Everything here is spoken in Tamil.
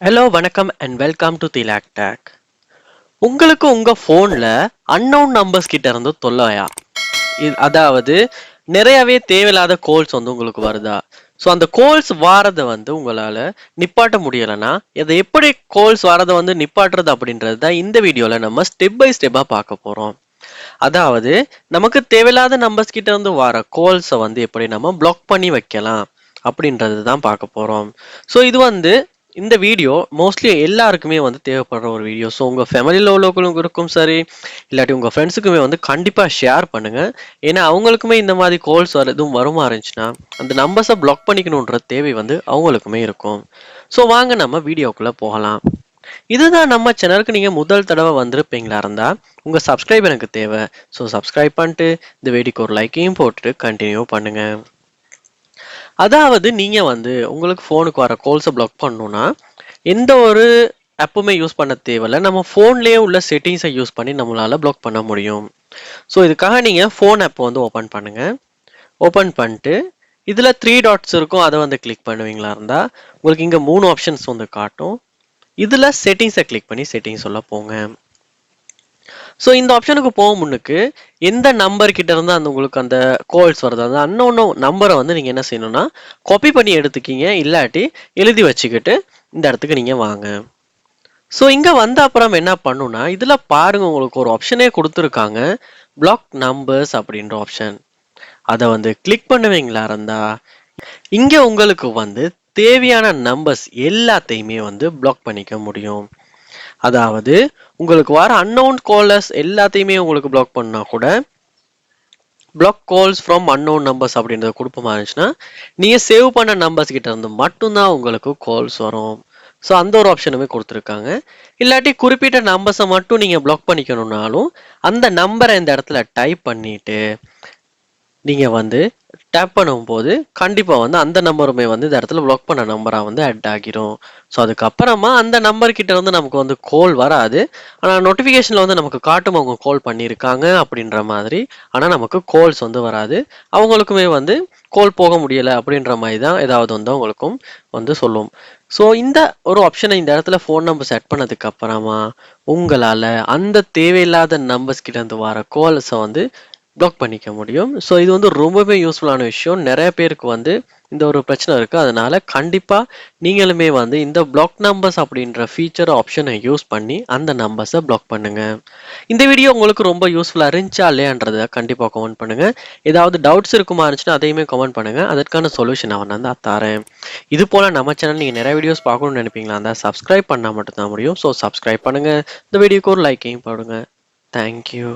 ஹலோ வணக்கம் and welcome to Thilak take. உங்களுக்கு உங்க ஃபோன்ல அன்னவுன் நம்பர்ஸ் கிட்ட இருந்து தொல்லையா? அதாவது நிறையவே தேவையில்லாத கோல்ஸ் வந்து உங்களுக்கு வருதா? ஸோ அந்த கோல்ஸ் வாரதை வந்து உங்களால நிப்பாட்ட முடியலைன்னா இதை எப்படி கோல்ஸ் வாரதை வந்து நிப்பாட்டுறது அப்படின்றது தான் இந்த வீடியோல நம்ம ஸ்டெப் பை ஸ்டெப்பா பார்க்க போறோம். அதாவது நமக்கு தேவையில்லாத நம்பர்ஸ் கிட்ட இருந்து வர கோல்ஸை வந்து எப்படி நம்ம பிளாக் பண்ணி வைக்கலாம் அப்படின்றது தான் பார்க்க போறோம். ஸோ இது வந்து இந்த வீடியோ மோஸ்ட்லி எல்லாருக்குமே வந்து தேவைப்படுற ஒரு வீடியோ. ஸோ உங்கள் ஃபேமிலியில் உள்ளவங்களுக்கும் சரி, இல்லாட்டி உங்கள் ஃப்ரெண்ட்ஸுக்குமே வந்து கண்டிப்பாக ஷேர் பண்ணுங்கள். ஏன்னா அவங்களுக்குமே இந்த மாதிரி கால்ஸ் எதுவும் வருமா இருந்துச்சுன்னா அந்த நம்பர்ஸை பிளாக் பண்ணிக்கணுன்ற தேவை வந்து அவங்களுக்குமே இருக்கும். ஸோ வாங்க நம்ம வீடியோக்குள்ளே போகலாம். இதுதான் நம்ம சேனலுக்கு நீங்கள் முதல் தடவை வந்திருப்பீங்களா இருந்தால் உங்கள் சப்ஸ்கிரைப் எனக்கு தேவை. ஸோ சப்ஸ்கிரைப் பண்ணிட்டு இந்த வீடியோக்கு ஒரு லைக்கையும் போட்டுட்டு கண்டினியூ பண்ணுங்கள். அதாவது நீங்க வந்து உங்களுக்கு ஃபோனுக்கு வர கால்ஸை பிளாக் பண்ணணும்னா எந்த ஒரு ஆப்புமே யூஸ் பண்ண தேவையில்ல. நம்ம ஃபோன்லேயே உள்ள செட்டிங்ஸை யூஸ் பண்ணி நம்மளால பிளாக் பண்ண முடியும். ஸோ இதுக்காக நீங்க ஃபோன் ஆப் வந்து ஓப்பன் பண்ணுங்க. ஓப்பன் பண்ணிட்டு இதுல 3 டாட்ஸ் இருக்கும், அதை வந்து கிளிக் பண்ணுவீங்களா இருந்தா உங்களுக்கு இங்க 3 ஆப்ஷன்ஸ் வந்து காட்டும். இதுல செட்டிங்ஸை கிளிக் பண்ணி செட்டிங்ஸ் உள்ள போங்க. ஸோ இந்த ஆப்ஷனுக்கு போக முன்னுக்கு எந்த நம்பர் கிட்ட இருந்து அந்த உங்களுக்கு அந்த கால்ஸ் வருது அந்த அன்னோன் நம்பரை வந்து நீங்கள் என்ன செய்யணும்னா காப்பி பண்ணி எடுத்துக்கிங்க, இல்லாட்டி எழுதி வச்சுக்கிட்டு இந்த இடத்துக்கு நீங்கள் வாங்க. ஸோ இங்கே வந்த அப்புறம் என்ன பண்ணுன்னா இதில் பாருங்க, உங்களுக்கு ஒரு ஆப்ஷனே கொடுத்துருக்காங்க, பிளாக் நம்பர்ஸ் அப்படின்ற ஆப்ஷன். அதை வந்து கிளிக் பண்ணுவீங்களா இருந்தா இங்கே உங்களுக்கு வந்து தேவையான நம்பர்ஸ் எல்லாத்தையுமே வந்து பிளாக் பண்ணிக்க முடியும். அதாவது உங்களுக்கு வர அன்னோன் காலர்ஸ் எல்லாத்தையுமே உங்களுக்கு பிளாக் பண்ணா கூட block calls from unknown numbers அப்படின்றத கொடுப்பமா இருந்துச்சுன்னா நீங்க சேவ் பண்ண நம்பர்ஸ் கிட்ட இருந்து மட்டும்தான் உங்களுக்கு கால்ஸ் வரும். ஸோ அந்த ஒரு ஆப்ஷனுமே கொடுத்துருக்காங்க. இல்லாட்டி குறிப்பிட்ட நம்பர்ஸை மட்டும் நீங்க பிளாக் பண்ணிக்கணும்னாலும் அந்த நம்பரை இந்த இடத்துல டைப் பண்ணிட்டு நீங்க வந்து டேப் பண்ணும்போது கண்டிப்பா வந்து அந்த நம்பருமே வந்து இந்த இடத்துல பிளாக் பண்ண நம்பரா வந்து ஆட் ஆகிரும். ஸோ அதுக்கப்புறமா அந்த நம்பர் கிட்ட வந்து நமக்கு வந்து கால் வராது, ஆனால் நோட்டிஃபிகேஷன்ல வந்து நமக்கு காட்டும் அவங்க கால் பண்ணியிருக்காங்க அப்படின்ற மாதிரி. ஆனால் நமக்கு கால்ஸ் வந்து வராது, அவங்களுக்குமே வந்து கால் போக முடியலை அப்படின்ற மாதிரி தான் ஏதாவது வந்து அவங்களுக்கும் வந்து சொல்லும். ஸோ இந்த ஒரு ஆப்ஷனை இந்த இடத்துல ஃபோன் நம்பர் செட் பண்ணதுக்கு அப்புறமா உங்களால் அந்த தேவையில்லாத நம்பர்ஸ் கிட்ட இருந்து வர கால்ஸை வந்து பிளாக் பண்ணிக்க முடியும். ஸோ இது வந்து ரொம்பவே யூஸ்ஃபுல்லான விஷயம். நிறைய பேருக்கு வந்து இந்த ஒரு பிரச்சனை இருக்கு. அதனால கண்டிப்பா நீங்களுமே வந்து இந்த பிளாக் நம்பர்ஸ் அப்படின்ற ஃபீச்சர் ஆப்ஷனை யூஸ் பண்ணி அந்த நம்பர்ஸை பிளாக் பண்ணுங்க. இந்த வீடியோ உங்களுக்கு ரொம்ப யூஸ்ஃபுல்லா இருந்துச்சா இல்லையான்றதை கண்டிப்பா கமெண்ட் பண்ணுங்க. ஏதாவது டவுட்ஸ் இருக்குமா இருந்துச்சுன்னா அதையுமே கமெண்ட் பண்ணுங்க, அதற்கான சொல்யூஷன் நான் வந்து தரேன். இது போல நம்ம சேனல் நீங்க நிறைய வீடியோஸ் பார்க்கணும்னு நினைப்பீங்களா இருந்தா சப்ஸ்கிரைப் பண்ணா மட்டும் தான் முடியும். ஸோ சப்ஸ்கிரைப் பண்ணுங்க, இந்த வீடியோக்கு ஒரு லைக்கையும் போடுங்க. தேங்க்யூ.